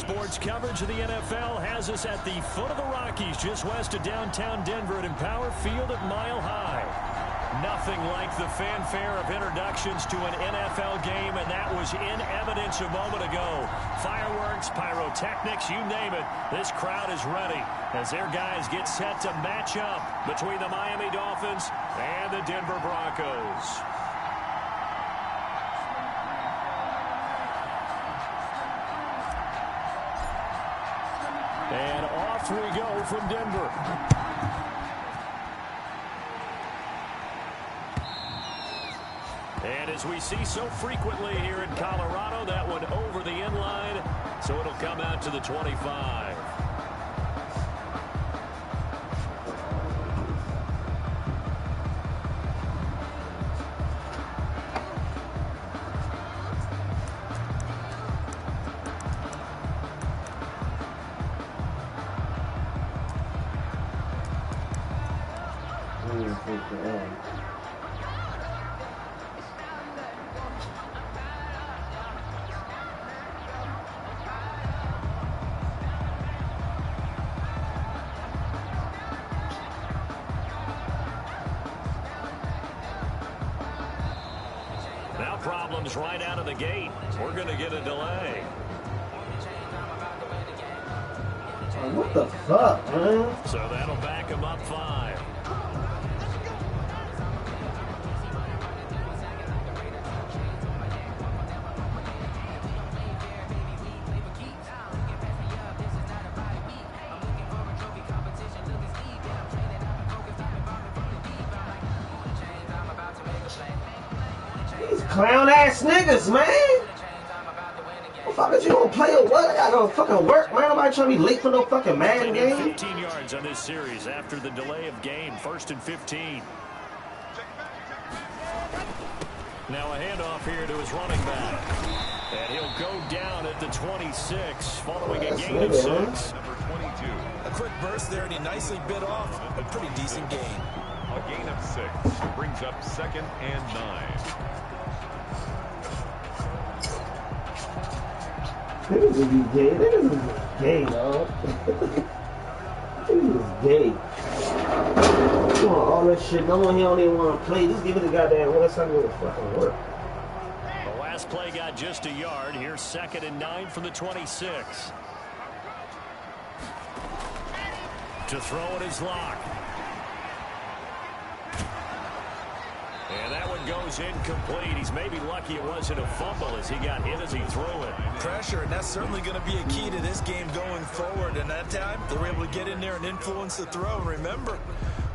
Sports coverage of the NFL has us at the foot of the Rockies, just west of downtown Denver at Empower Field at Mile High. Nothing like the fanfare of introductions to an NFL game, and that was in evidence a moment ago. Fireworks, pyrotechnics, you name it, this crowd is ready as their guys get set to match up between the Miami Dolphins and the Denver Broncos. And off we go from Denver. And as we see so frequently here in Colorado, that one over the end line, so it'll come out to the 25. Problems right out of the gate. We're going to get a delay. What the fuck, man? So that'll back him up 5. Clown ass niggas, man. What the fuck is you gonna play or what? I gotta fucking work, man. Nobody trying to be late for no fucking Madden game. 15 yards on this series after the delay of game. 1st and 15. Now a handoff here to his running back. And he'll go down at the 26 following a gain of 6. Number 22. A quick burst there, and he nicely bit off a pretty decent gain. A gain of 6 brings up 2nd and 9. Niggas is gay. Niggas is gay, dog. Niggas is gay. Doing all that shit. No one here don't even want to play. Just give it a goddamn one. That's not going to fucking work. The last play got just a yard. Here's 2nd and 9 from the 26. To throw it is Lock. And that one goes incomplete. He's maybe lucky it wasn't a fumble as he got hit as he threw it. Pressure, and that's certainly going to be a key to this game going forward. And that time, they were able to get in there and influence the throw. Remember,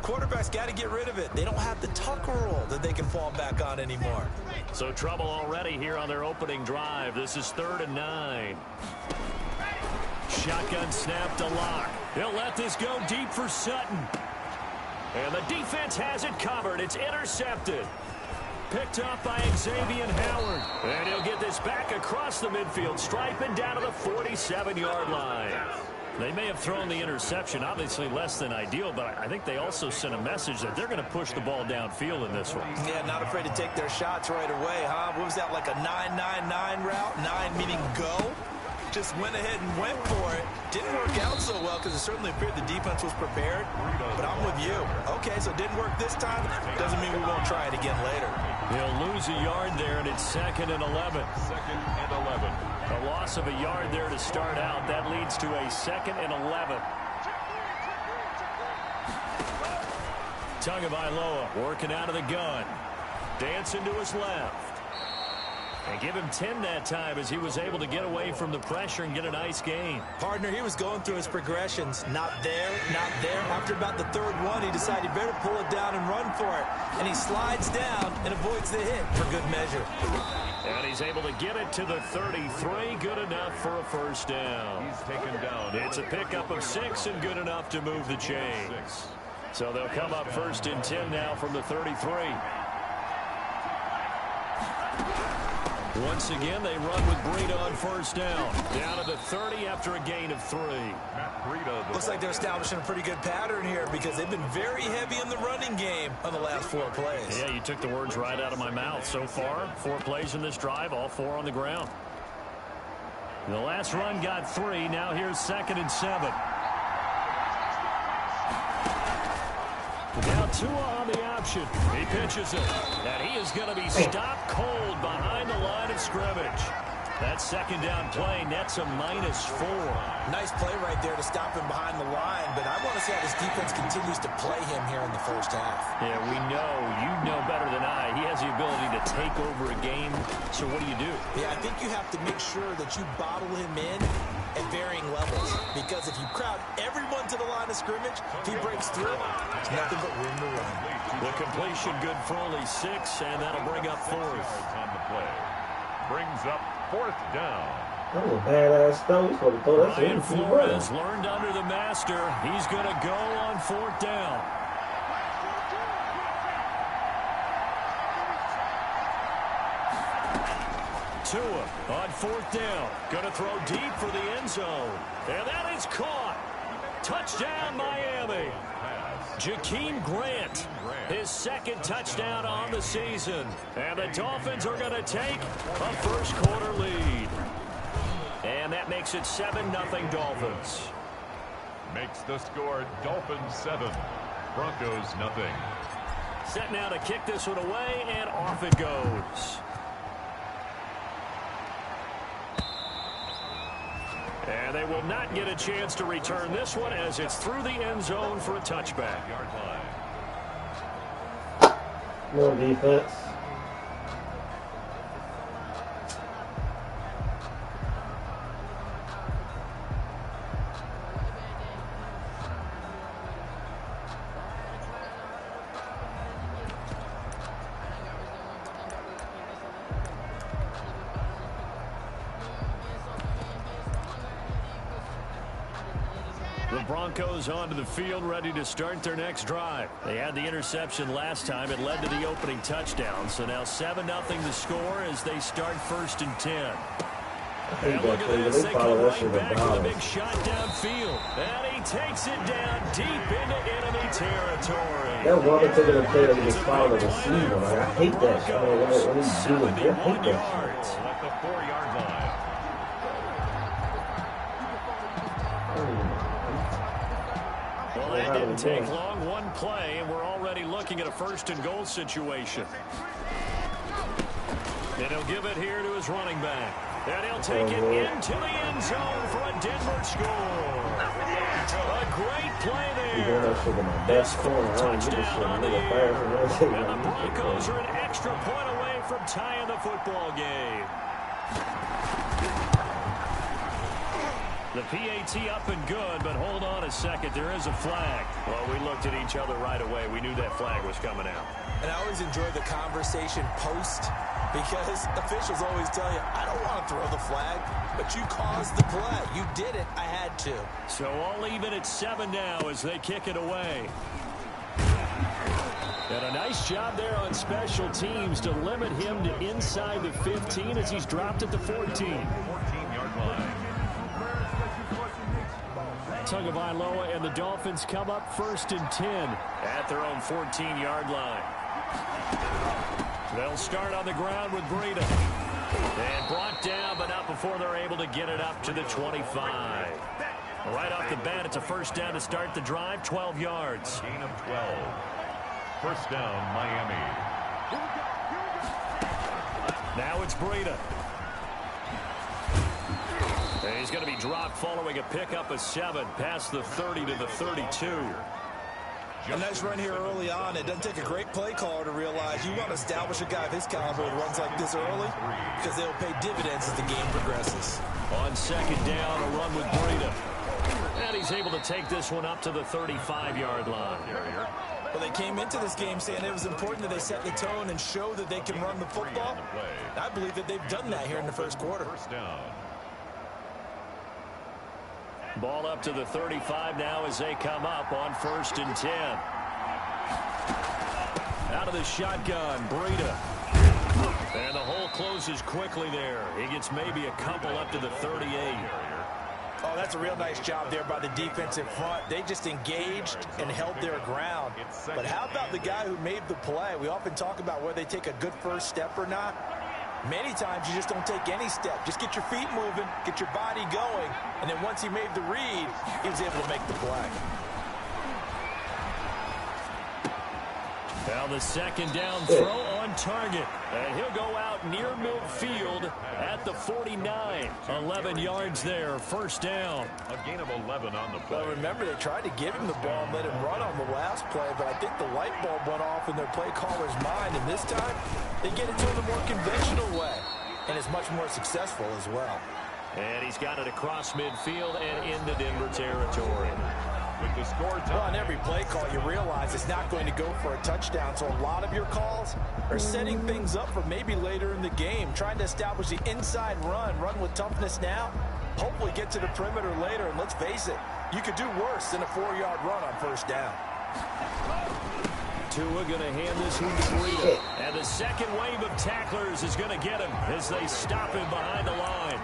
quarterbacks got to get rid of it. They don't have the tucker roll that they can fall back on anymore. So trouble already here on their opening drive. This is 3rd and 9. Shotgun snap to Lock. He'll let this go deep for Sutton. And the defense has it covered. It's intercepted. Picked up by Xavier Howard. And he'll get this back across the midfield stripe and down to the 47-yard line. They may have thrown the interception, obviously less than ideal, but I think they also sent a message that they're going to push the ball downfield in this one. Yeah, not afraid to take their shots right away, huh? What was that, like a 9-9-9 route? 9 meaning go? Just went ahead and went for it. Didn't work out so well because it certainly appeared the defense was prepared. But I'm with you. Okay, so it didn't work this time. Doesn't mean we won't try it again later. He'll lose a yard there, and it's 2nd and 11. 2nd and 11. A loss of a yard there to start out. That leads to a 2nd and 11. Tagovailoa working out of the gun. Dancing to his left. And give him 10 that time as he was able to get away from the pressure and get a nice gain. Partner, he was going through his progressions. Not there, not there. After about the 3rd one, he decided he better pull it down and run for it. And he slides down and avoids the hit for good measure. And he's able to get it to the 33. Good enough for a first down. He's taken down. It's a pickup of 6 and good enough to move the chains. So they'll come up 1st and 10 now from the 33. Once again, they run with Breida on 1st down. Down to the 30 after a gain of 3. Looks like they're establishing a pretty good pattern here because they've been very heavy in the running game on the last 4 plays. Yeah, you took the words right out of my mouth. So far, 4 plays in this drive, all 4 on the ground. The last run got 3. Now here's 2nd and 7. Now Tua on the option. He pitches it. And he is going to be stopped cold behind the line of scrimmage. That 2nd down play nets a -4. Nice play right there to stop him behind the line, but I want to see how this defense continues to play him here in the first half. Yeah, we know. You know better than I. He has the ability to take over a game. So what do you do? Yeah, I think you have to make sure that you bottle him in at varying levels, because if you crowd everyone to the line of scrimmage, if he breaks through, there's nothing but room to run. The completion good for only 6, and that'll bring up 4th. On the play. Brings up 4th down. That was a badass throw. He's supposed to throw that Brian shit. Flores learned under the master. He's going to go on 4th down. Tua on 4th down. Going to throw deep for the end zone. And that is caught. Touchdown, Miami. Jakeem Grant, his 2nd touchdown on the season. And the Dolphins are going to take a first-quarter lead. And that makes it 7-0 Dolphins. Makes the score Dolphins 7, Broncos 0. Set now to kick this one away, and off it goes. And they will not get a chance to return this one as it's through the end zone for a touchback. No defense. The Broncos onto the field, ready to start their next drive. They had the interception last time. It led to the opening touchdown. So now 7-0 the score as they start 1st and 10. And look at this. They come right back with a big shot downfield. And he takes it down deep into enemy territory. That one particular play that he just followed the receiver. Like, I hate that shit. I mean, when he's doing it, I hate that shit. At the 4-yard line. Well, that didn't take long. One play, and we're already looking at a 1st and goal situation. And he'll give it here to his running back. And he'll take it into the end zone for a Denver score. A great play there. This 4th touchdown on the year. And the Broncos are an extra point away from tying the football game. The PAT up and good, but hold on a second. There is a flag. Well, we looked at each other right away. We knew that flag was coming out. And I always enjoy the conversation post, because officials always tell you, I don't want to throw the flag, but you caused the play. You did it. I had to. So all even at 7 now as they kick it away. And a nice job there on special teams to limit him to inside the 15 as he's dropped at the 14. 14-yard line. Tagovailoa and the Dolphins come up 1st and 10 at their own 14-yard line. They'll start on the ground with Breida. And brought down, but not before they're able to get it up to the 25. Right off the bat, it's a 1st down to start the drive, 12 yards. Gain of 12. 1st down, Miami. Now it's Breida. And he's going to be dropped following a pickup of 7 past the 30 to the 32. A nice run here early on. It doesn't take a great play caller to realize you want to establish a guy of his caliber with runs like this early, because they'll pay dividends as the game progresses. On 2nd down, a run with Breida. And he's able to take this one up to the 35-yard line. Well, they came into this game saying it was important that they set the tone and show that they can run the football. I believe that they've done that here in the 1st quarter. 1st down. Ball up to the 35 now as they come up on 1st and 10. Out of the shotgun, Breida. And the hole closes quickly there. He gets maybe a couple up to the 38. Oh, that's a real nice job there by the defensive front. They just engaged and held their ground. But how about the guy who made the play? We often talk about whether they take a good first step or not. Many times you just don't take any step. Just get your feet moving, get your body going, and then once he made the read, he was able to make the play. Now the second down throw on target. And he'll go out near midfield at the 49. 11 yards there, first down. A gain of 11 on the play. Well, remember, they tried to give him the ball and let him run on the last play, but I think the light bulb went off in their play caller's mind, and this time they get it to him the more conventional way, and it's much more successful as well. And he's got it across midfield and into Denver territory. With the score Well, on every play call, you realize it's not going to go for a touchdown, so a lot of your calls are setting things up for maybe later in the game, trying to establish the inside run with toughness now, hopefully get to the perimeter later, and let's face it, you could do worse than a 4-yard run on first down. Tua going to hand this one to Breida. And the second wave of tacklers is going to get him as they stop him behind the line.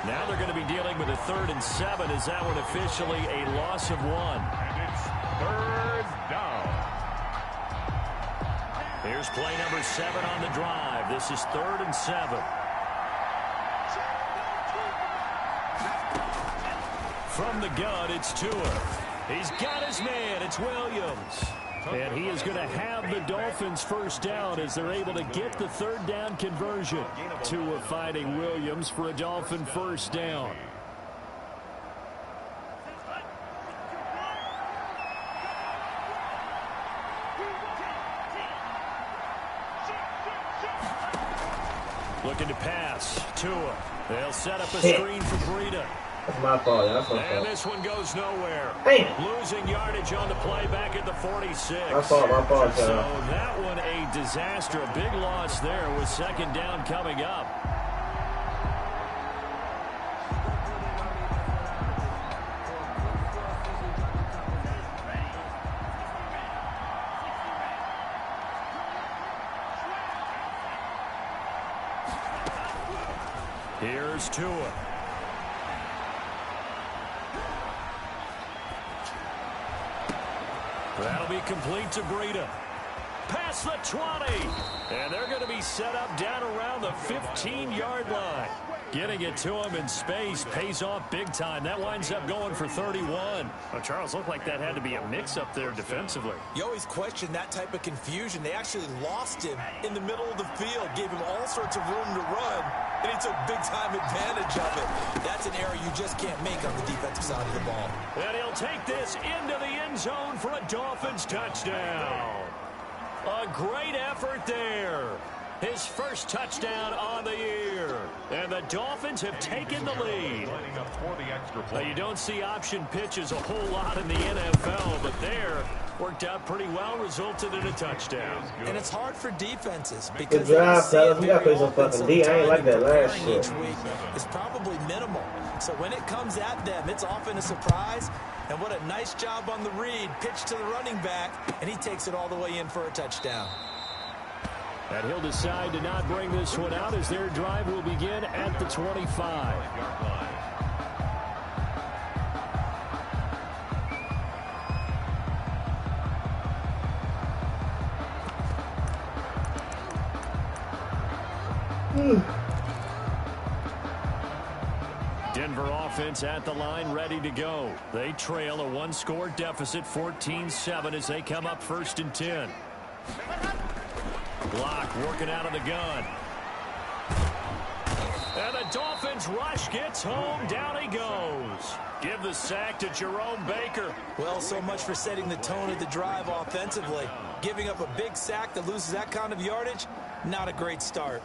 Now they're going to be dealing with a 3rd and 7. Is that one officially a loss of 1? And it's 3rd down. Here's play number 7 on the drive. This is 3rd and 7. From the gun, it's Tua. He's got his man. It's Williams. And he is going to have the Dolphins first down as they're able to get the 3rd down conversion. Tua finding Williams for a Dolphin first down. Looking to pass. Tua. They'll set up a screen for Breida. That's my fault. That's my And fault. this one goes nowhere. Damn. Losing yardage on the play back at the 46. My fault, y'all. So that one a disaster. A big loss there with second down coming up. Here's Tua. That'll be complete to Breida. Past the 20. And they're going to be set up down around the 15-yard line. Getting it to him in space pays off big time. That winds up going for 31. Well, Charles, looked like that had to be a mix-up there defensively. You always question that type of confusion. They actually lost him in the middle of the field, gave him all sorts of room to run, and he took big-time advantage of it. That's an error you just can't make on the defensive side of the ball. And he'll take this into the end zone for a Dolphins touchdown. A great effort there. His first touchdown on the year. And the Dolphins have taken the lead. Lining up for the extra Now, point. you don't see option pitches a whole lot in the NFL, but there worked out pretty well, resulted in a touchdown. And it's hard for defenses Good because job, they don't fellas. see We it gotta play very some often, fucking so D. the I ain't like time that last preparing shit. each week is probably minimal. So when it comes at them, it's often a surprise. And what a nice job on the read. Pitch to the running back, and he takes it all the way in for a touchdown. And he'll decide to not bring this one out as their drive will begin at the 25. Denver offense at the line, ready to go. They trail a one-score deficit, 14-7, as they come up 1st and 10. Block working out of the gun. And the Dolphins rush gets home. Down he goes. Give the sack to Jerome Baker. Well, so much for setting the tone of the drive offensively. Giving up a big sack that loses that kind of yardage, not a great start.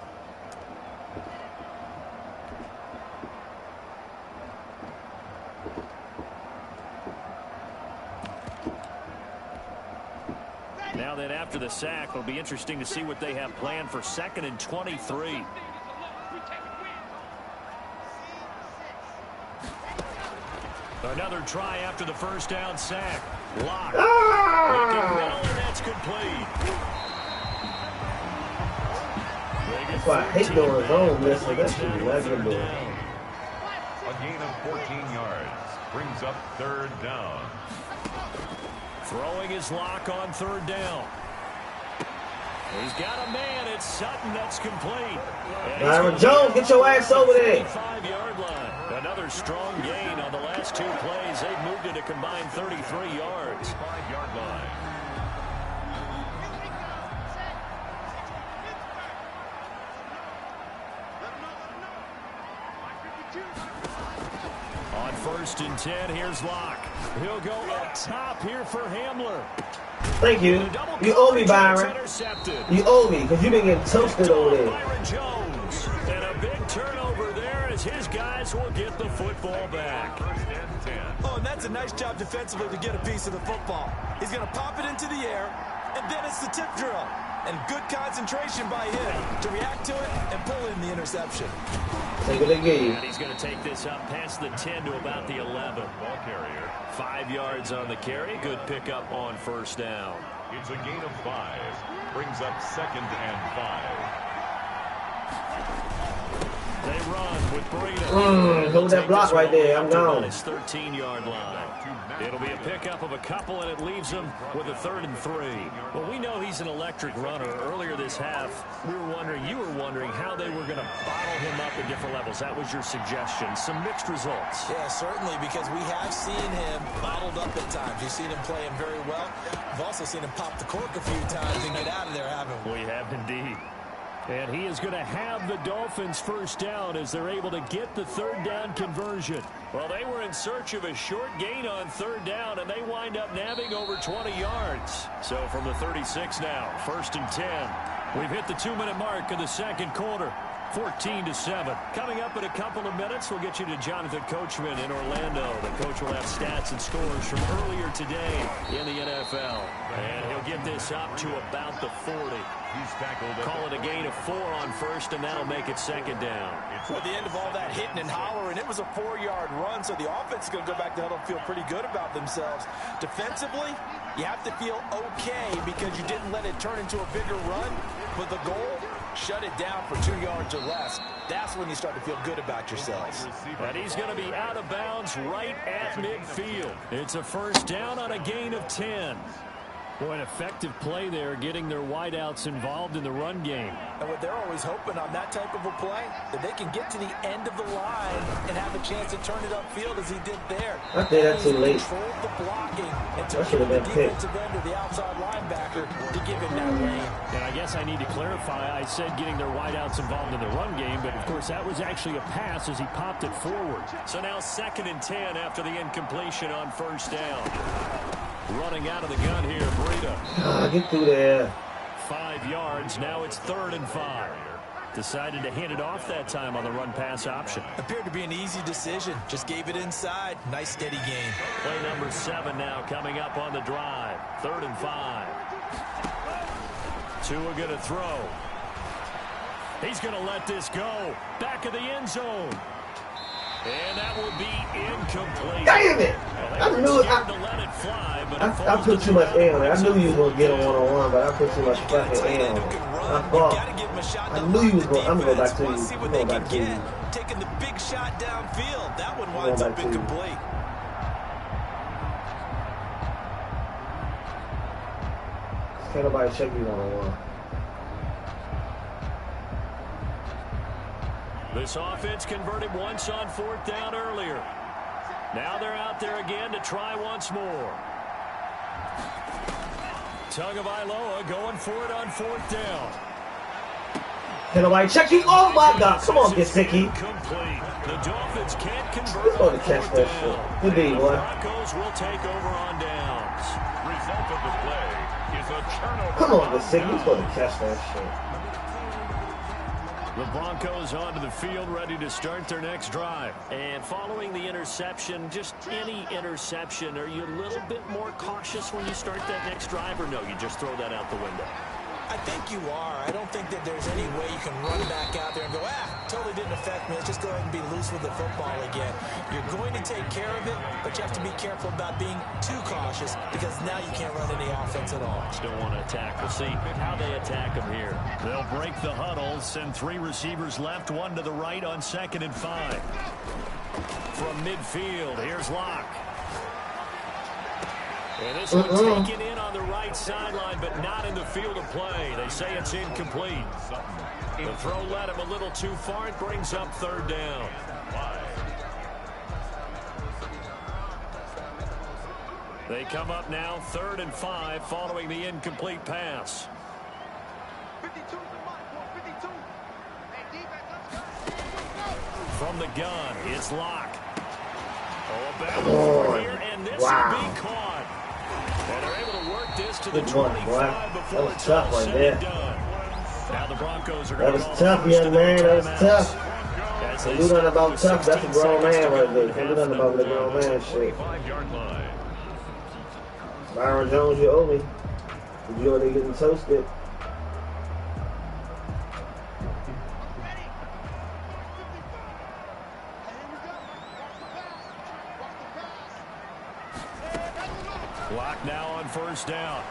Now then, after the sack, it'll be interesting to see what they have planned for 2nd and 23. Another try after the first down sack. Lock. Looking middle, and that's complete. That's why I hate doing zone missing. That shit be legendary. A gain of 14 yards brings up 3rd down. Throwing his lock on 3rd down. He's got a man. It's Sutton that's complete. Byron Jones, get your ass over there. 5-yard line. Another strong gain on the last 2 plays. They've moved it a combined 33 yards. 5-yard line. On 1st and 10, here's Locke. He'll go up top here for Hamler. Thank you. You owe me, Byron. You owe me because you've been getting toasted over there. Byron Jones. And a big turnover there as his guys will get the football back. 1st and 10. Oh, and that's a nice job defensively to get a piece of the football. He's going to pop it into the air, and then it's the tip drill. And good concentration by him to react to it and pull in the interception. Take it again. And he's going to take this up past the 10 to about the 11. Ball carrier. 5 yards on the carry. Good pickup on 1st down. It's a gain of 5. Brings up 2nd and 5. They run with Breida. Hold that block right there. I'm gone. His 13-yard line. It'll be a pickup of a couple, and it leaves him with a 3rd and 3. Well, we know he's an electric runner. Earlier this half, you were wondering how they were going to bottle him up at different levels. That was your suggestion. Some mixed results. Yeah, certainly, because we have seen him bottled up at times. You've seen him playing very well. We've also seen him pop the cork a few times and get out of there, haven't we? We have indeed. And he is going to have the Dolphins 1st down as they're able to get the 3rd down conversion. Well, they were in search of a short gain on 3rd down, and they wind up nabbing over 20 yards. So from the 36 now, 1st and 10. We've hit the 2-minute mark in the 2nd quarter. 14-7. Coming up in a couple of minutes, we'll get you to Jonathan Coachman in Orlando. The coach will have stats and scores from earlier today in the NFL. And he'll get this up to about the 40. He's tackled. Call it a gain of 4 on 1st, and that'll make it 2nd down. At the end of all that hitting and hollering, it was a 4-yard run, so the offense is going to go back to huddle and feel pretty good about themselves. Defensively, you have to feel okay because you didn't let it turn into a bigger run, but the goal, shut it down for 2 yards or less. That's when you start to feel good about yourselves. And he's going to be out of bounds right at midfield. It's a 1st down on a gain of 10. Boy, an effective play there, getting their wideouts involved in the run game. And what they're always hoping on that type of a play, that they can get to the end of the line and have a chance to turn it upfield as he did there. I think that's too late. Controlled the blocking and took That should have the been picked. defensive end or the outside linebacker to give him that lane. And I guess I need to clarify, I said getting their wideouts involved in the run game, but of course that was actually a pass as he popped it forward. So now 2nd and 10 after the incompletion on 1st down. Running out of the gun here, Breida. Get through there. 5 yards, now it's 3rd and 5. Decided to hand it off that time on the run-pass option. Appeared to be an easy decision. Just gave it inside. Nice steady gain. Play number 7 now coming up on the drive. 3rd and 5. Tua going to throw. He's going to let this go. Back of the end zone. And that will be incomplete. Damn it! I knew it. I put too much air on it. I knew you was going to get a one-on-one, but I put too much fucking air on it. I thought. I knew you was going to. I'm going to go back to you. I'm going back to you. Taking the big shot downfield. That one winds up incomplete. Can't nobody check you one-on-one. This offense converted once on 4th down earlier. Now they're out there again to try once more. Tagovailoa going for it on 4th down. Can't nobody check you. Oh my God! Come on, Gesicki. Complete. The Dolphins can't convert. He's going to catch that shit. Good D, boy. Broncos will take over on downs. Result of the play is a turnover. Come on, Gesicki. He's going to catch that shit. The Broncos onto the field, ready to start their next drive. And following the interception, just any interception, are you a little bit more cautious when you start that next drive, or no, you just throw that out the window? I think you are. I don't think that there's any way you can run back out there and go, totally didn't affect me. Let's just go ahead and be loose with the football again. You're going to take care of it, but you have to be careful about being too cautious because now you can't run any offense at all. Still want to attack. We'll see how they attack them here. They'll break the huddle, send 3 receivers left, 1 to the right on 2nd and 5. From midfield, here's Locke. And this one taken in on the right right sideline, but not in the field of play. They say it's incomplete. The throw led him a little too far. It brings up third down. They come up now 3rd and 5 following the incomplete pass. From the gun, it's Locke. Oh, a battle here, and this will be caught. And they're able to work this to the 25 before it's all said and done. Now the Broncos are going to call tough, young man. That was tough. Don't do nothing about tough. That's a grown man right there. Don't do nothing about the grown man shit. Byron Jones, you owe me. You already getting toasted. Clock now on 1st down.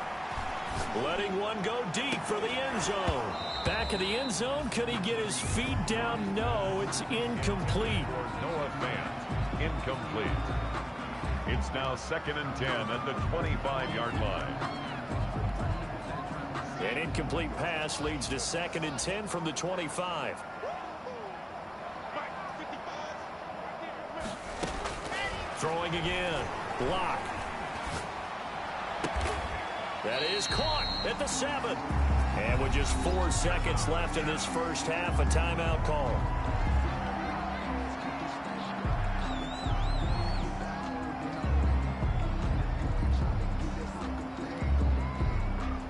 Letting one go deep for the end zone. Back of the end zone. Could he get his feet down? No, it's incomplete. Noah Fant, incomplete. It's now 2nd and 10 at the 25-yard line. An incomplete pass leads to 2nd and 10 from the 25. Throwing again. Block. That is caught at the 7. And with just 4 seconds left in this first half, a timeout call.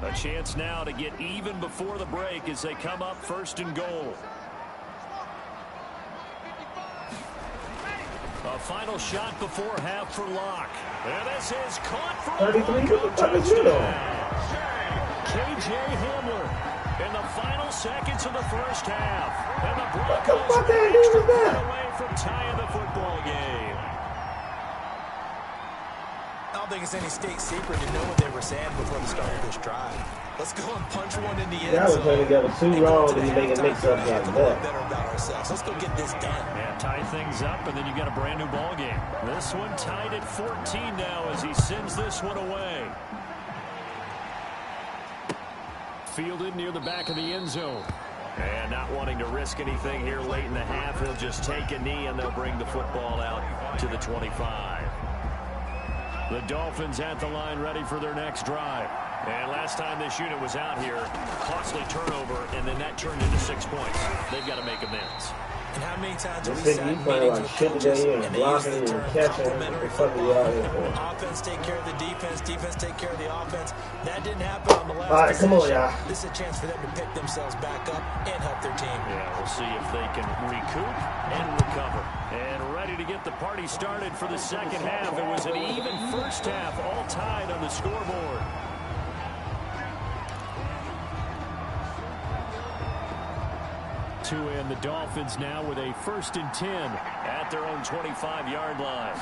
A chance now to get even before the break as they come up 1st and goal. A final shot before half for Locke. And this is caught for a 33. touchdown. K.J. Hamler in the final seconds of the first half. And the Broncos are an extra point away from tying the football game. I don't think it's any state secret to know what they were saying before the start of this drive. Let's go and punch one in the end zone. That was trying to get too wrong to be making mix-ups like that. Better about ourselves. Let's go get this done. Yeah, tie things up, and then you got a brand new ball game. This one tied at 14 now as he sends this one away. Fielded near the back of the end zone. And not wanting to risk anything here late in the half, he'll just take a knee, and they'll bring the football out to the 25. The Dolphins at the line ready for their next drive. And last time this unit was out here, costly turnover, and then that turned into 6 points. They've got to make amends. And how many times have we This sat thing in you playing meetings like with shit coaches today and and they use blocking the and term catching. What complementary the fuck are you out here football? for? Offense take care of the defense, defense take care of the offense. That didn't happen on the last All right, come on, possession. y'all. This is a chance for them to pick themselves back up and help their team. Yeah, we'll see if they can recoup and recover. And ready to get the party started for the second half. It was an even first half, all tied on the scoreboard. To end the Dolphins now with a 1st and 10 at their own 25-yard line.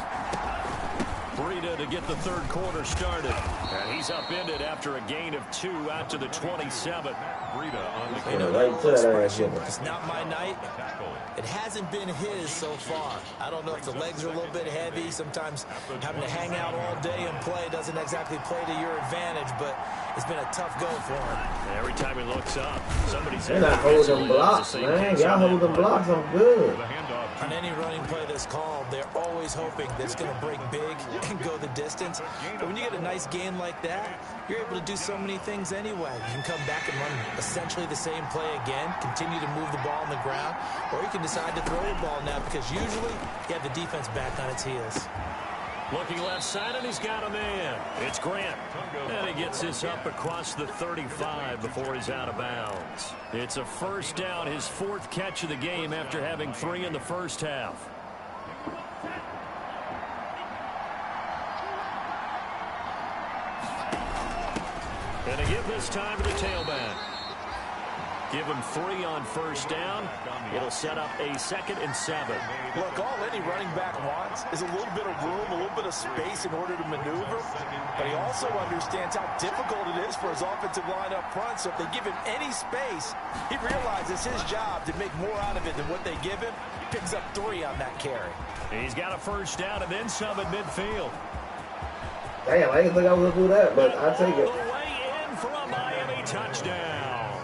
Breida to get the third quarter started. And he's upended after a gain of 2 out to the 27. Breida on the You know Right that to old that expression, ass. it's not my night. It hasn't been his so far. I don't know if the legs are a little bit heavy. Sometimes having to hang out all day and play doesn't exactly play to your advantage, but it's been a tough go for him. Every time he looks up, somebody's They're not holding blocks, man. Y'all holding blocks, I'm good. On any running play that's called, they're always hoping that it's going to break big and go the distance. But when you get a nice gain like that, you're able to do so many things anyway. You can come back and run essentially the same play again, continue to move the ball on the ground, or you can decide to throw the ball now because usually you have the defense back on its heels. Looking left side, and he's got a man. It's Grant. And he gets this up across the 35 before he's out of bounds. It's a first down, his 4th catch of the game after having 3 in the first half. And to give this time to the tailback. Give him 3 on first down. It'll set up a 2nd and 7. Look, all any running back wants is a little bit of room, a little bit of space in order to maneuver. But he also understands how difficult it is for his offensive line up front. So if they give him any space, he realizes his job to make more out of it than what they give him. He picks up 3 on that carry. He's got a first down and then some at midfield. Damn, I didn't think I was going to do that, but I'll take it. The way in for a Miami touchdown.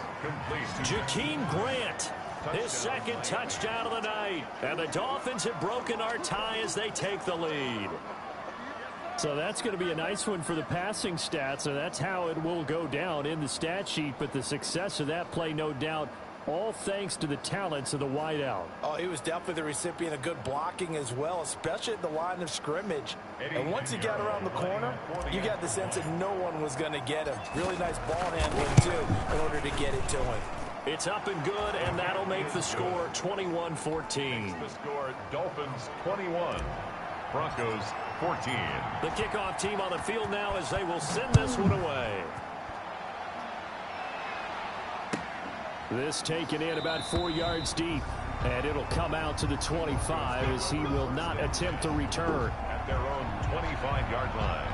Jakeem Grant, his second touchdown of the night. And the Dolphins have broken our tie as they take the lead. So that's going to be a nice one for the passing stats, so that's how it will go down in the stat sheet. But the success of that play, no doubt, all thanks to the talents of the wideout. Oh, he was definitely the recipient of good blocking as well, especially at the line of scrimmage. And once he got around the corner, you got the sense that no one was going to get him. Really nice ball handling, too, in order to get it to him. It's up and good, and that'll make the score 21-14. The score, Dolphins 21, Broncos 14. The kickoff team on the field now as they will send this one away. This taken in about 4 yards deep, and it'll come out to the 25 as he will not attempt to return. At their own 25-yard line.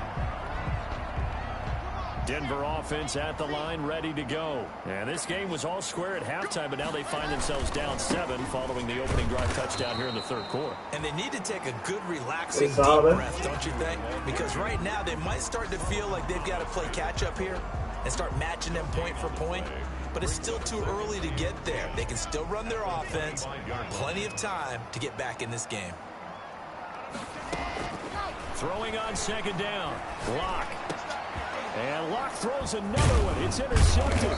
Denver offense at the line, ready to go. And this game was all square at halftime, but now they find themselves down 7 following the opening drive touchdown here in the third quarter. And they need to take a good, relaxing, deep breath, don't you think? Because right now they might start to feel like they've got to play catch-up here and start matching them point for point. But it's still too early to get there. They can still run their offense. Plenty of time to get back in this game. Throwing on second down. Locke. And Locke throws another one. It's intercepted.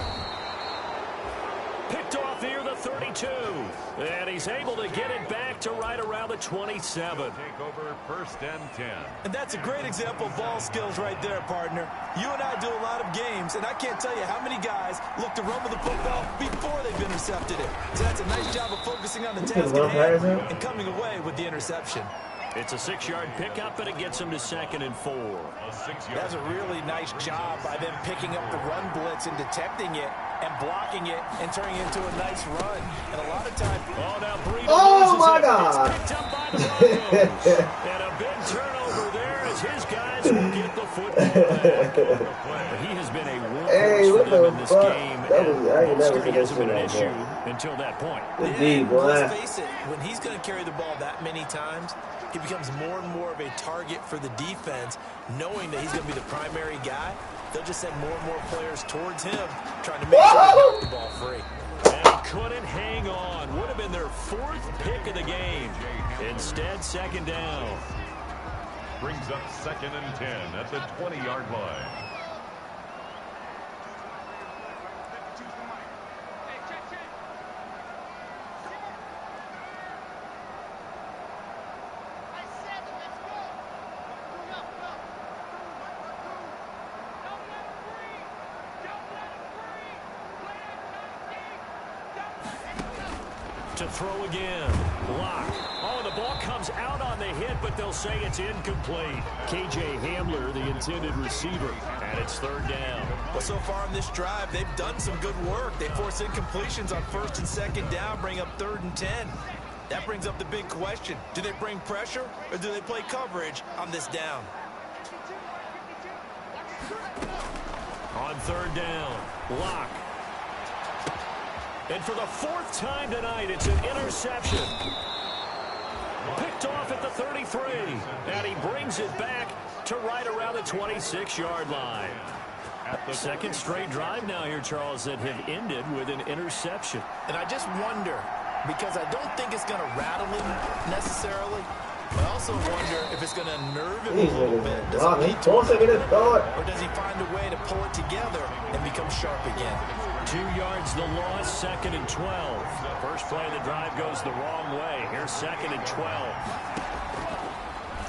Picked off near the 32. And he's able to get it back to right around the 27. Take over first and 10. And that's a great example of ball skills right there, partner. You and I do a lot of games, and I can't tell you how many guys look to run with the football before they've intercepted it. So that's a nice job of focusing on the task at hand and coming away with the interception. It's a 6-yard pickup, and it gets him to 2nd and 4. That's a really nice job by them picking up the run blitz and detecting it and blocking it and turning it into a nice run. And a lot of times... Oh, now Breida Oh, my it. God. It's picked up by the Broncos. And a big turnover there as his guys will get the football back. He has been a workhorse for them in this game. Monster hasn't been an issue until that point. Let's face it, when he's going to carry the ball that many times, he becomes more and more of a target for the defense, knowing that he's going to be the primary guy. They'll just send more and more players towards him, trying to make sure they knock the ball free. And he couldn't hang on. Would have been their 4th pick of the game. Instead, 2nd down. Brings up 2nd and 10 at the 20-yard line. To throw again. Locke. Oh, the ball comes out on the hit, but they'll say it's incomplete. KJ Hamler, the intended receiver, and it's 3rd down. Well, so far on this drive, they've done some good work. They force incompletions on 1st and 2nd down, bring up 3rd and 10. That brings up the big question. Do they bring pressure, or do they play coverage on this down? On 3rd down, Locke. And for the 4th time tonight, it's an interception. Picked off at the 33. And he brings it back to right around the 26-yard line. Second straight drive now here, Charles, that have ended with an interception. And I just wonder, because I don't think it's going to rattle him necessarily, I also wonder if it's going to nerve him a little bit. Does it lead to or does he find a way to pull it together and become sharp again? 2 yards the loss, 2nd and 12. First play of the drive goes the wrong way. Here's 2nd and 12.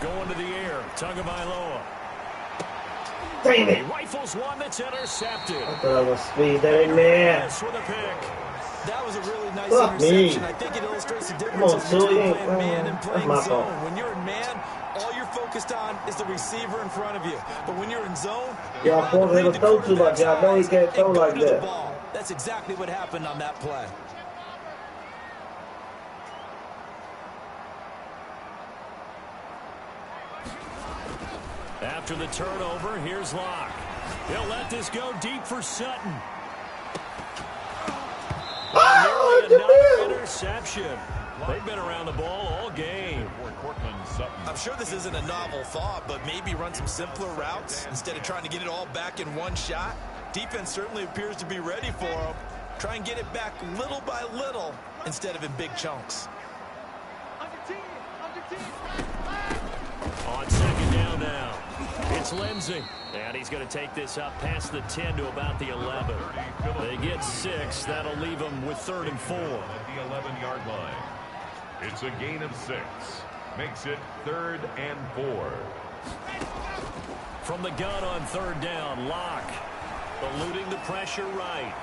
Going to the air, Tagovailoa. Damn it. He rifles one that's intercepted. I thought I was speed that in there. With a pick. That was a really nice Fuck interception. me. I think it illustrates the difference between playing man and playing zone. When you're in man, all you're focused on is the receiver in front of you. But when you're in zone, y'all forced him to throw too much. Y'all know he can't throw like that. That's exactly what happened on that play. After the turnover, here's Locke. He'll let this go deep for Sutton. Another interception. They've been around the ball all game. I'm sure this isn't a novel thought, but maybe run some simpler routes instead of trying to get it all back in one shot. Defense certainly appears to be ready for him. Try and get it back little by little instead of in big chunks. On second down now, it's Lindsey. And he's going to take this up past the 10 to about the 11. They get 6. That'll leave them with 3rd and 4. At the 11-yard line. It's a gain of 6. Makes it 3rd and 4. From the gun on 3rd down, Locke eluding the pressure right.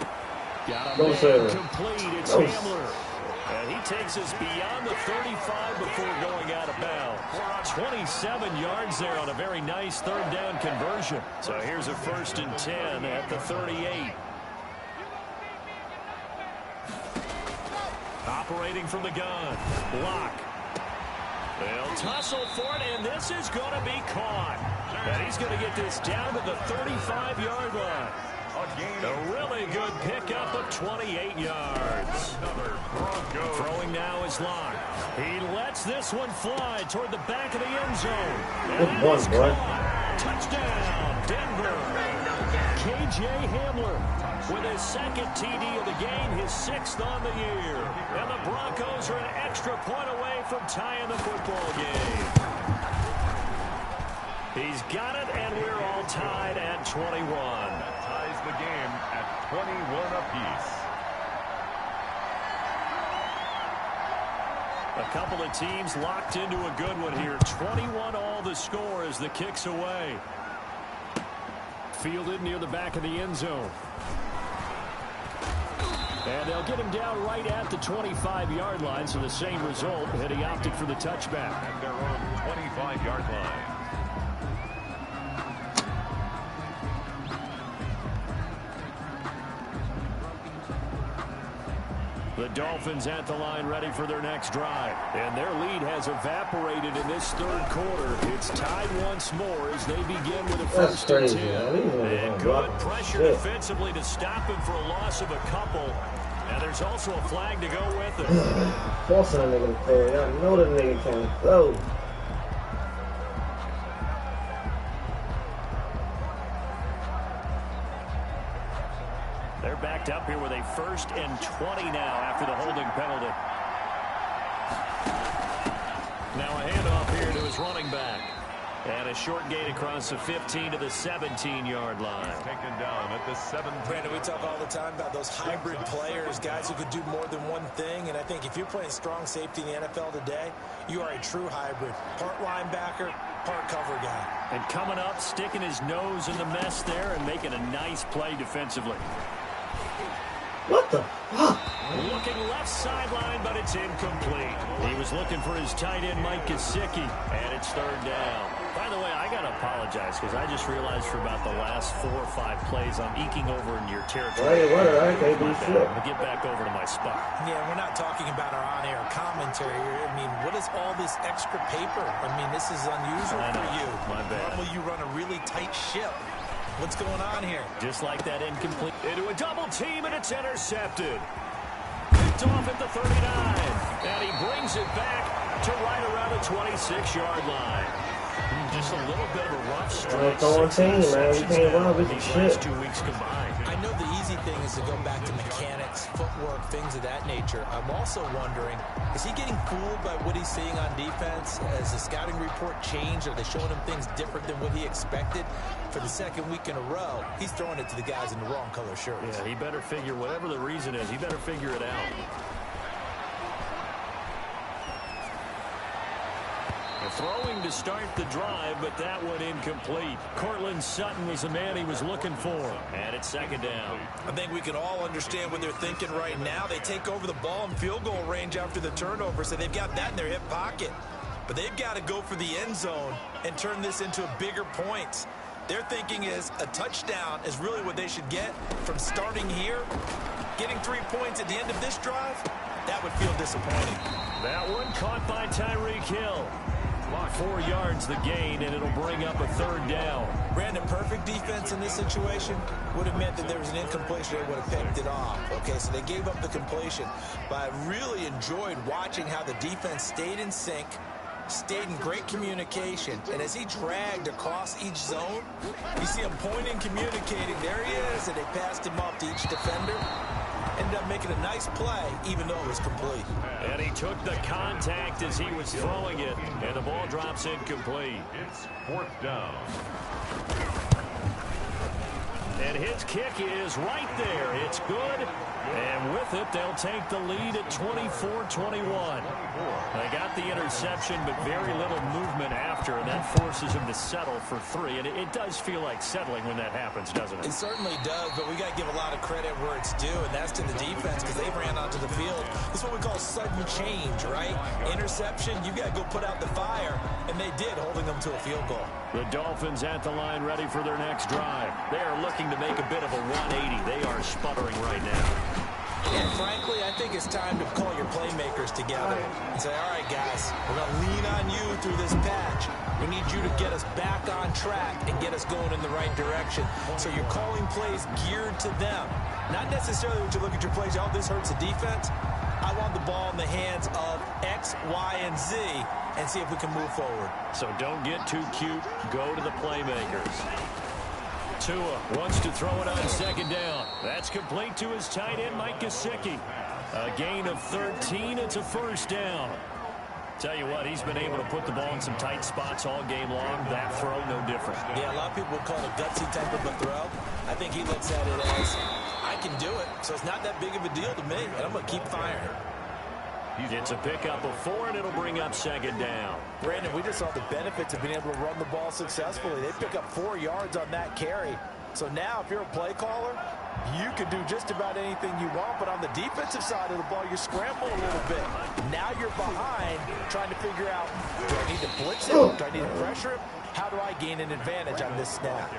Got a man complete. It's Hamler. And he takes us beyond the 35 before going out of bounds. 27 yards there on a very nice 3rd down conversion. So here's a 1st and 10 at the 38. Operating from the gun, Locke. They'll tussle for it, and this is going to be caught. And he's going to get this down to the 35-yard line. A really good pickup of 28 yards. Throwing now is Locke. He lets this one fly toward the back of the end zone. And it is caught. Touchdown, Denver. K.J. Hamler with his 2nd TD of the game, his 6th on the year. And the Broncos are an extra point away from tying the football game. He's got it, and we're all tied at 21. That ties the game at 21 apiece. A couple of teams locked into a good one here. 21 all the score as the kick's away. Fielded near the back of the end zone. And they'll get him down right at the 25-yard line, so the same result, and he opted for the touchback. At their own 25-yard line. The Dolphins at the line ready for their next drive. And their lead has evaporated in this 3rd quarter. It's tied once more as they begin with a 1st and 10. And good pressure defensively to stop him for a loss of a couple. And there's also a flag to go with it. Forcing a nigga to play. I know the nigga can't throw. They're backed up here with a 1st and 20 now after the holding penalty. Now a handoff here to his running back. And a short gain across the 15 to the 17-yard line. Taken down at the 17. Brandon, we talk all the time about those hybrid players, guys who could do more than one thing. And I think if you're playing strong safety in the NFL today, you are a true hybrid. Part linebacker, part cover guy. And coming up, sticking his nose in the mess there and making a nice play defensively. What the fuck? Looking left sideline, but it's incomplete. He was looking for his tight end, Mike Gesicki, and it's 3rd down. By the way, I got to apologize because I just realized for about the last 4 or 5 plays I'm eking over into your territory. I can't do shit. I'm going to get back over to my spot. Yeah, we're not talking about our on-air commentary here. I mean, what is all this extra paper? I mean, this is unusual for you. My bad. Normally you run a really tight ship. What's going on here? Just like that incomplete. Into a double team, and it's intercepted. Picked off at the 39. And he brings it back to right around the 26-yard line. Just a little bit of a rough stretch. These last 2 weeks combined. I know the easy thing is to go back to mechanics, footwork, things of that nature. I'm also wondering, is he getting fooled by what he's seeing on defense? Has the scouting report changed? Are they showing him things different than what he expected? For the 2nd week in a row, he's throwing it to the guys in the wrong color shirts. Yeah, he better figure, whatever the reason is, he better figure it out. Throwing to start the drive, but that one incomplete. Cortland Sutton was the man he was looking for. And it's 2nd down. I think we can all understand what they're thinking right now. They take over the ball in field goal range after the turnover, so they've got that in their hip pocket. But they've got to go for the end zone and turn this into bigger points. Their thinking is a touchdown is really what they should get from starting here. Getting 3 points at the end of this drive, that would feel disappointing. That one caught by Tyreek Hill. 4 yards the gain, and it'll bring up a 3rd down. Brandon, perfect defense in this situation would have meant that there was an incompletion. They would have picked it off. Okay, so they gave up the completion. But I really enjoyed watching how the defense stayed in sync, stayed in great communication. And as he dragged across each zone, you see him pointing, communicating. There he is, and they passed him off to each defender. Ended up making a nice play, even though it was complete. And he took the contact as he was throwing it, and the ball drops incomplete. It's 4th down. And his kick is right there. It's good. And with it, they'll take the lead at 24-21. They got the interception, but very little movement after, and that forces him to settle for 3. And it does feel like settling when that happens, doesn't it? It certainly does, but we got to give a lot of credit where it's due, and that's to the defense because they ran onto the field. This is what we call sudden change, right? Interception, you got to go put out the fire, and they did, holding them to a field goal. The Dolphins at the line ready for their next drive. They are looking to make a bit of a 180. They are sputtering right now. And frankly, I think it's time to call your playmakers together and say, all right, guys, we're going to lean on you through this patch. We need you to get us back on track and get us going in the right direction. So you're calling plays geared to them. Not necessarily when you look at your plays, oh, this hurts the defense. I want the ball in the hands of X, Y, and Z and see if we can move forward. So don't get too cute. Go to the playmakers. Tua wants to throw it on second down. That's complete to his tight end, Mike Gesicki. A gain of 13. It's a first down. Tell you what, he's been able to put the ball in some tight spots all game long. That throw, no different. Yeah, a lot of people would call it a gutsy type of a throw. I think he looks at it as, I can do it, so it's not that big of a deal to me, and I'm going to keep firing. It's a pickup of 4, and it'll bring up second down. Brandon, we just saw the benefits of being able to run the ball successfully. They pick up 4 yards on that carry. So now, if you're a play caller, you can do just about anything you want. But on the defensive side of the ball, you scramble a little bit. Now you're behind, trying to figure out, do I need to blitz him? Do I need to pressure him? How do I gain an advantage on this snap?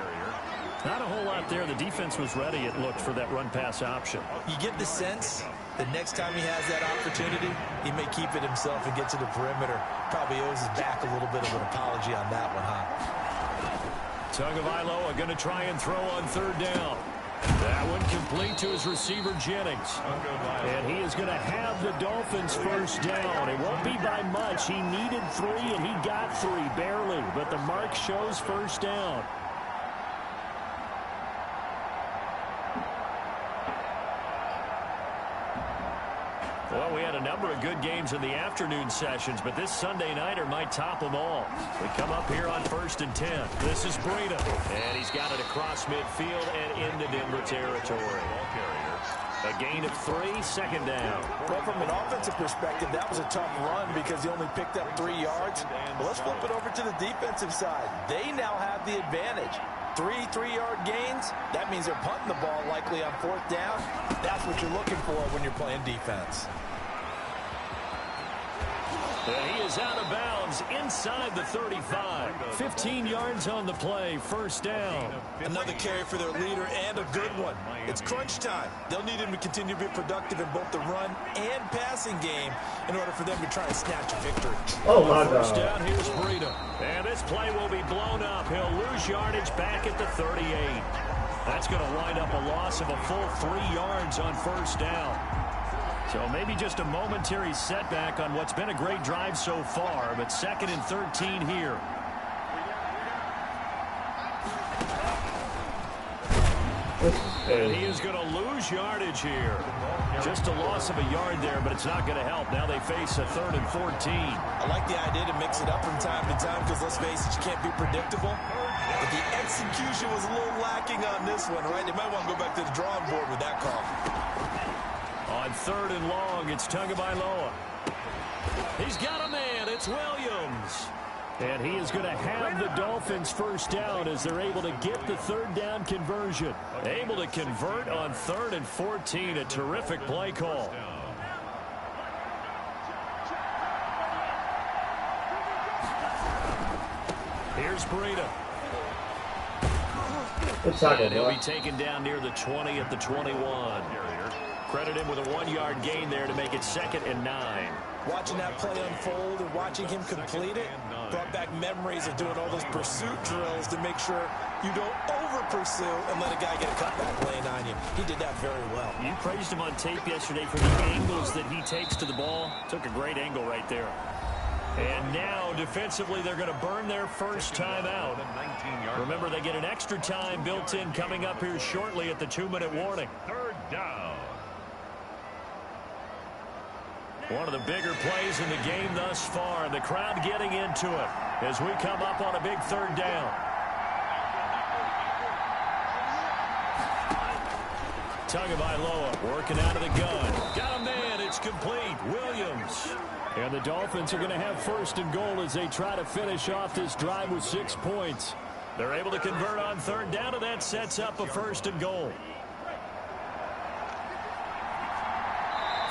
Not a whole lot there. The defense was ready, it looked, for that run-pass option. You get the sense the next time he has that opportunity, he may keep it himself and get to the perimeter. Probably owes his back a little bit of an apology on that one, huh? Tagovailoa going to try and throw on third down. That one complete to his receiver, Jennings. And he is going to have the Dolphins first down. It won't be by much. He needed 3, and he got 3, barely. But the mark shows first down. Well, we had a number of good games in the afternoon sessions, but this Sunday nighter might top them all. We come up here on 1st and 10. This is Breida, and he's got it across midfield and into Denver territory. A gain of 3, second down. Well, from an offensive perspective, that was a tough run because he only picked up 3 yards. But let's flip it over to the defensive side. They now have the advantage. 3 3-yard gains, that means they're punting the ball likely on 4th down. That's what you're looking for when you're playing defense. And he is out of bounds inside the 35. 15 yards on the play, first down. Another carry for their leader and a good one. It's crunch time. They'll need him to continue to be productive in both the run and passing game in order for them to try and snatch a victory. Oh, my God. First down, here's Breida. And this play will be blown up. He'll lose yardage back at the 38. That's going to wind up a loss of a full 3 yards on first down. So maybe just a momentary setback on what's been a great drive so far, but 2nd and 13 here. And he is going to lose yardage here. Just a loss of a yard there, but it's not going to help. Now they face a 3rd and 14. I like the idea to mix it up from time to time because, let's face it, you can't be predictable. But the execution was a little lacking on this one, right? They might want to go back to the drawing board with that call. On 3rd and long, it's Tagovailoa. He's got a man. It's Williams. And he is going to have the Dolphins first down as they're able to get the 3rd down conversion. Able to convert on 3rd and 14. A terrific play call. Here's Breida. And he'll be taken down near the 20 at the 21. Credit him with a 1-yard gain there to make it 2nd and 9. Watching that play unfold and watching him complete it brought back memories of doing all those pursuit drills to make sure you don't over-pursue and let a guy get a cutback lane on you. He did that very well. You praised him on tape yesterday for the angles that he takes to the ball. Took a great angle right there. And now, defensively, they're going to burn their first timeout. Remember, they get an extra time built in coming up here shortly at the 2-minute warning. Third down. One of the bigger plays in the game thus far. The crowd getting into it as we come up on a big third down. Tagovailoa working out of the gun. Got a man. It's complete. Williams. And the Dolphins are going to have first and goal as they try to finish off this drive with 6 points. They're able to convert on third down, and that sets up a first and goal.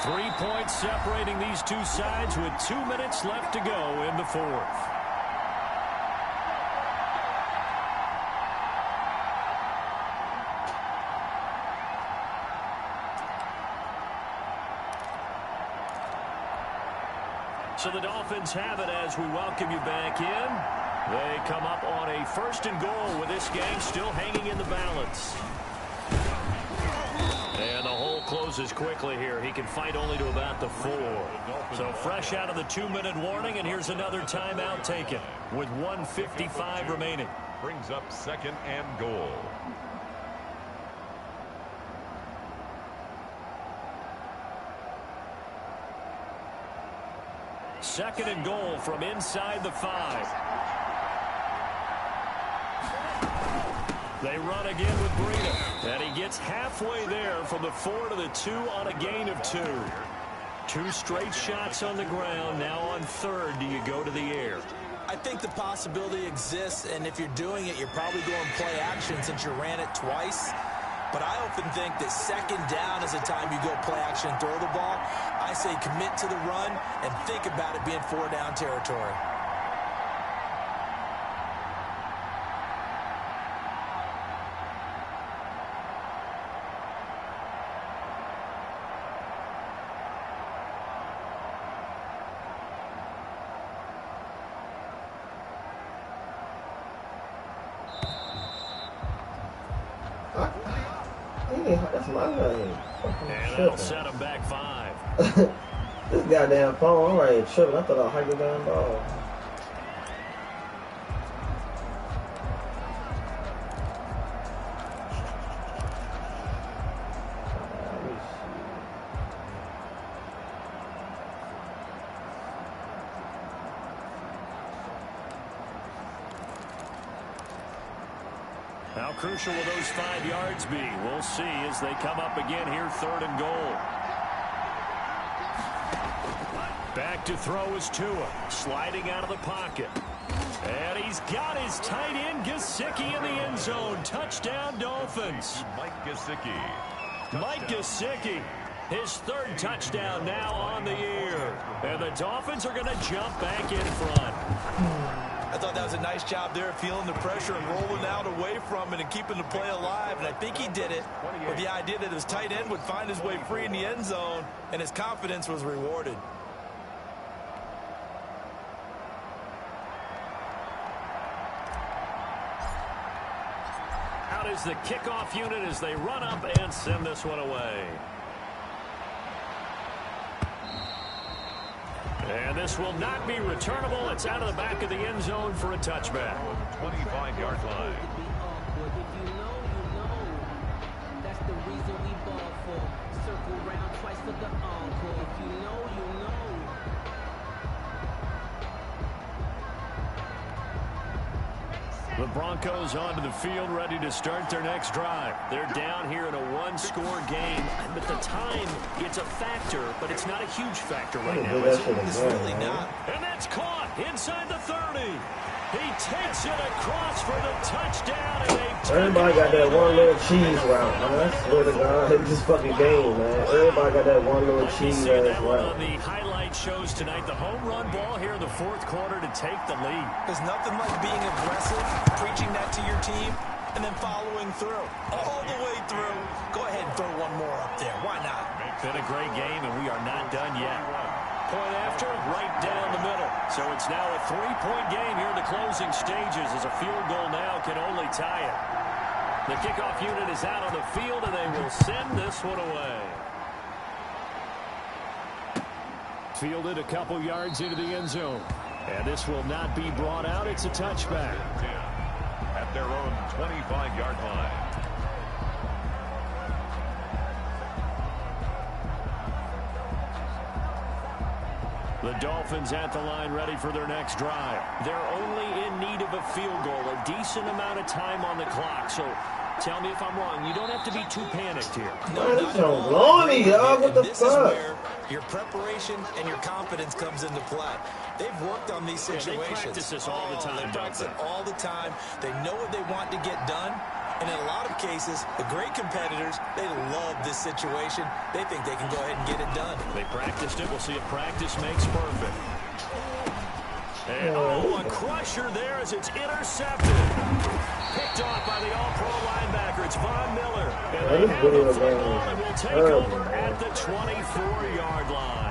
3 points separating these two sides with 2 minutes left to go in the fourth. So the Dolphins have it as we welcome you back in. They come up on a first and goal with this game still hanging in the balance. And the hole closes quickly here. He can fight only to about the 4. So fresh out of the 2-minute warning, and here's another timeout taken with 1:55 remaining. Brings up second and goal. Second and goal from inside the 5. They run again with Breida. And he gets halfway there from the 4 to the 2 on a gain of 2. 2 straight shots on the ground. Now on third, do you go to the air? I think the possibility exists, and if you're doing it, you're probably going play action since you ran it twice. But I often think that second down is the time you go play action and throw the ball. I say commit to the run and think about it being 4-down territory. That's my name. And that'll set him back 5. This goddamn phone, I'm ready to tripping. I thought I was hiking down ball. How crucial will those 5 yards be? We'll see as they come up again here, third and goal. Back to throw is Tua, sliding out of the pocket. And he's got his tight end, Gesicki, in the end zone. Touchdown, Dolphins. Mike Gesicki. Mike Gesicki, his third touchdown now on the year. And the Dolphins are going to jump back in front. I thought that was a nice job there, feeling the pressure and rolling out away from it and keeping the play alive. And I think he did it with the idea that his tight end would find his way free in the end zone, and his confidence was rewarded. Out is the kickoff unit as they run up and send this one away. And this will not be returnable. It's out of the back of the end zone for a touchback. 25-yard line. That's the reason we ball for. Circle round twice for the encore. If you know, you know. The Broncos onto the field, ready to start their next drive. They're down here in a one-score game, but the time, it's a factor, but it's not a huge factor right now. It's really not. And that's caught inside the 30. He takes it across for the touchdown. And everybody got that one little cheese route, man. I swear to God, this fucking game, man. Everybody got that one little cheese route. On the highlight shows tonight, the home run ball here in the fourth quarter to take the lead. There's nothing like being aggressive, preaching that to your team, and then following through. All the way through. Go ahead and throw one more up there. Why not? Been a great game, and we are not done yet. Point after, right down the middle. So it's now a 3-point game here in the closing stages as a field goal now can only tie it. The kickoff unit is out on the field, and they will send this one away. Fielded a couple yards into the end zone. And this will not be brought out. It's a touchback. At their own 25-yard line. The Dolphins at the line ready for their next drive. They're only in need of a field goal, a decent amount of time on the clock. So tell me if I'm wrong. You don't have to be too panicked here. No, this don't blow me, dog. What the This fuck? is where your preparation and your confidence comes into play. They've worked on these situations. They practice this all the time. They practice it all the time. They know what they want to get done. And in a lot of cases, the great competitors, they love this situation. They think they can go ahead and get it done. They practiced it. We'll see if practice makes perfect. And, a crusher there as it's intercepted. Picked off by the all-pro linebacker. It's Von Miller. And they have the football and will take over at the 24-yard line.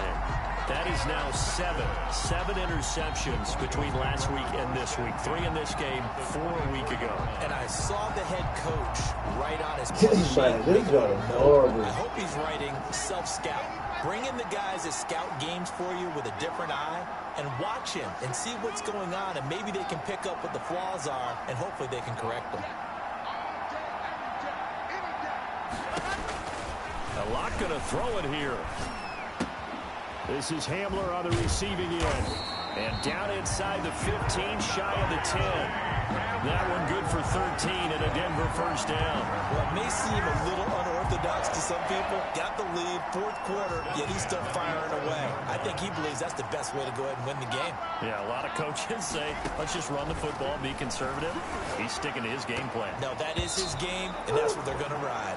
That is now seven interceptions between last week and this week. 3 in this game, 4 a week ago. And I saw the head coach write on his This play sheet. is horrible. I hope he's writing self-scout. Bring in the guys that scout games for you with a different eye and watch him and see what's going on, and maybe they can pick up what the flaws are, and hopefully they can correct them. A lot going to throw it here. This is Hamler on the receiving end. And down inside the 15, shy of the 10. That one good for 13 and a Denver first down. Well, it may seem a little unorthodox to some people. Got the lead, 4th quarter, yet he's still firing away. I think he believes that's the best way to go ahead and win the game. Yeah, a lot of coaches say, let's just run the football and be conservative. He's sticking to his game plan. No, that is his game, and that's what they're going to ride.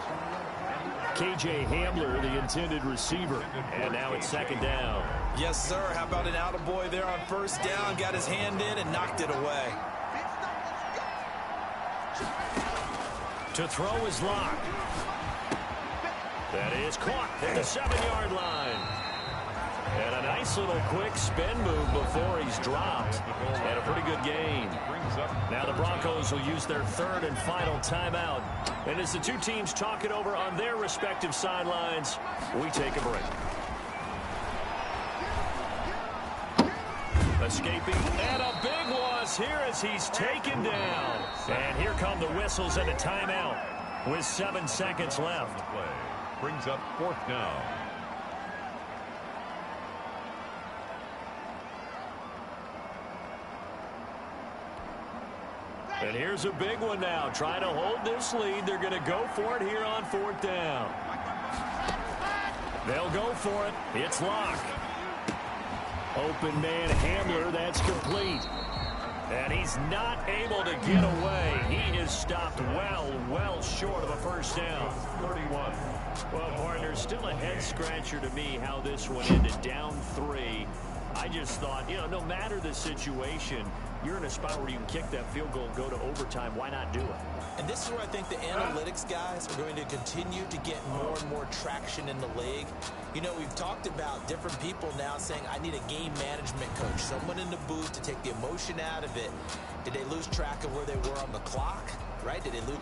K.J. Hamler, the intended receiver. And now it's 2nd down. Yes, sir. How about an attaboy there on 1st down? Got his hand in and knocked it away. To throw is Locke. That is caught at the 7-yard line. And a nice little quick spin move before he's dropped. And a pretty good gain. Now the Broncos will use their 3rd and final timeout. And as the two teams talk it over on their respective sidelines, we take a break. Escaping, and a big loss here as he's taken down. And here come the whistles and a timeout with 7 seconds left. Brings up 4th down. And here's a big one now. Trying to hold this lead. They're going to go for it here on 4th down. They'll go for it. It's Locke. Open man Hamler. That's complete. And he's not able to get away. He is stopped well short of a first down. 31. Well, partner, still a head-scratcher to me how this one ended. Down 3. I just thought, no matter the situation, you're in a spot where you can kick that field goal and go to overtime. Why not do it? And this is where I think the analytics guys are going to continue to get more and more traction in the league. We've talked about different people now saying, I need a game management coach, someone in the booth to take the emotion out of it. Did they lose track of where they were on the clock? Right? Did they lose?